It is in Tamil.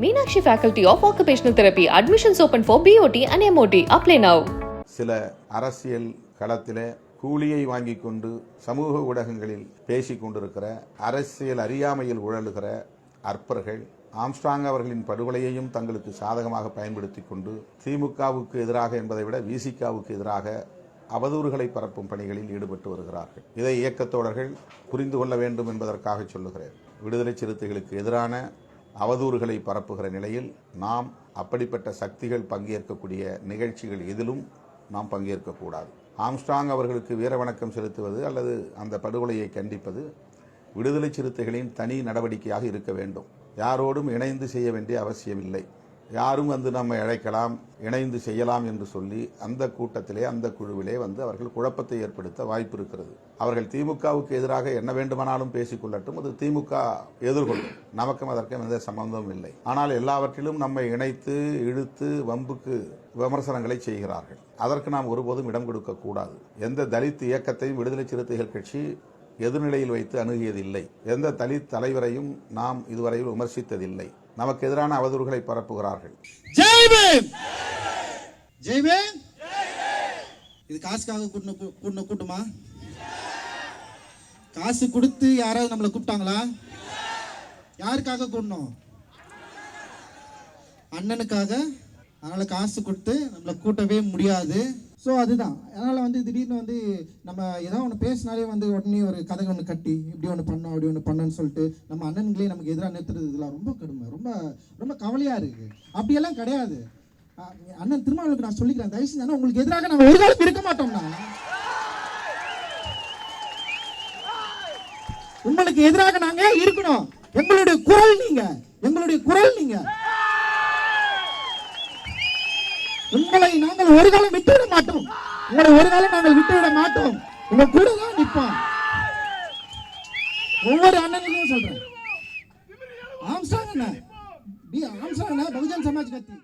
Meenakshi Faculty of Occupational Therapy. Admissions open for BOT and MOT. Apply now. சில அரசியல் களத்திலே கூலியை வாங்கி கொண்டு சமூக ஊடகங்களில் பேசிக் கொண்டிருக்கிற அரசியல் அறியாமையில் உழலுகிற அற்பர்கள் ஆம்ஸ்ட்ராங் அவர்களின் படுகொலையையும் தங்களுக்கு சாதகமாக பயன்படுத்தி கொண்டு திமுகவுக்கு எதிராக என்பதை விட விசிகாவுக்கு எதிராக அவதூறுகளை பரப்பும் பணிகளில் ஈடுபட்டு வருகிறார்கள். இதை இயக்கத்தோழர்கள் புரிந்து கொள்ள வேண்டும் என்பதற்காக சொல்லுகிறேன். விடுதலை சிறுத்தைகளுக்கு எதிரான அவதூறுகளை பரப்புகிற நிலையில் நாம் அப்படிப்பட்ட சக்திகள் பங்கேற்கக்கூடிய நிகழ்ச்சிகள் எதிலும் நாம் பங்கேற்கக்கூடாது. ஆம்ஸ்ட்ராங் அவர்களுக்கு வீர வணக்கம் செலுத்துவது அல்லது அந்த படுகொலையை கண்டிப்பது விடுதலை சிறுத்தைகளின் தனி நடவடிக்கையாக இருக்க வேண்டும். யாரோடும் இணைந்து செய்ய வேண்டிய அவசியமில்லை. யாரும் நம்மை அழைக்கலாம், இணைந்து செய்யலாம் என்று சொல்லி அந்த கூட்டத்திலே அந்த குழுவிலே அவர்கள் குழப்பத்தை ஏற்படுத்த வாய்ப்பு இருக்கிறது. அவர்கள் திமுகவுக்கு எதிராக என்ன வேண்டுமானாலும் பேசிக்கொள்ளட்டும், அது திமுக எதிர்கொள்ளும். நமக்கும் அதற்கும் எந்த சம்பந்தமும் இல்லை. ஆனால் எல்லாவற்றிலும் நம்மை இணைத்து இழுத்து வம்புக்கு விமர்சனங்களை செய்கிறார்கள். அதற்கு நாம் ஒருபோதும் இடம் கொடுக்க கூடாது. எந்த தலித் இயக்கத்தையும் விடுதலை சிறுத்தைகள் கட்சி எதிர்நிலையில் வைத்து அணுகியதில்லை. எந்த தலித் தலைவரையும் நாம் இதுவரையில் விமர்சித்ததில்லை. நமக்கு எதிரான அவதூறுகளை பரப்புகிறார்கள். இது காசுக்காக கூட்டமா? காசு கொடுத்து யாராவது நம்மளை கூப்பிட்டாங்களா? யாருக்காக கூட்டணும்? அண்ணனுக்காக. அதனால காசு கொடுத்து நம்மளை கூட்டவே முடியாது. ஸோ அதுதான். அதனால் திடீர்னு நம்ம ஏதாவது ஒன்று பேசினாலே உடனே ஒரு கதை ஒன்று கட்டி இப்படி ஒன்று பண்ணோம் அப்படி ஒன்று பண்ணோன்னு சொல்லிட்டு நம்ம அண்ணன்களே நமக்கு எதிராக நிறுத்துறது இதெல்லாம் ரொம்ப கடுமை, ரொம்ப ரொம்ப கவலையாக இருக்குது. அப்படியெல்லாம் கிடையாது. அண்ணன் திருமாவளவுக்கு நான் சொல்லிக்கிறேன், தயவு செஞ்சு உங்களுக்கு எதிராக நாங்கள் ஒரு காலம் இருக்க மாட்டோம்னா. உங்களுக்கு எதிராக நாங்கள் இருக்கணும். எங்களுடைய குரல் நீங்க, எங்களுடைய குரல் நீங்க. உங்களை நாங்கள் ஒரு காலம் விட்டுவிட மாட்டோம். உங்களை ஒரு காலம் நாங்கள் விட்டுவிட மாட்டோம். உங்க கூட தான் நிற்போம். ஒவ்வொரு அண்ணனுக்கும் சொல்றேன். ஆம்ஸ்ட்ராங் அண்ணா, பகுஜன் சமாஜ் கட்சி.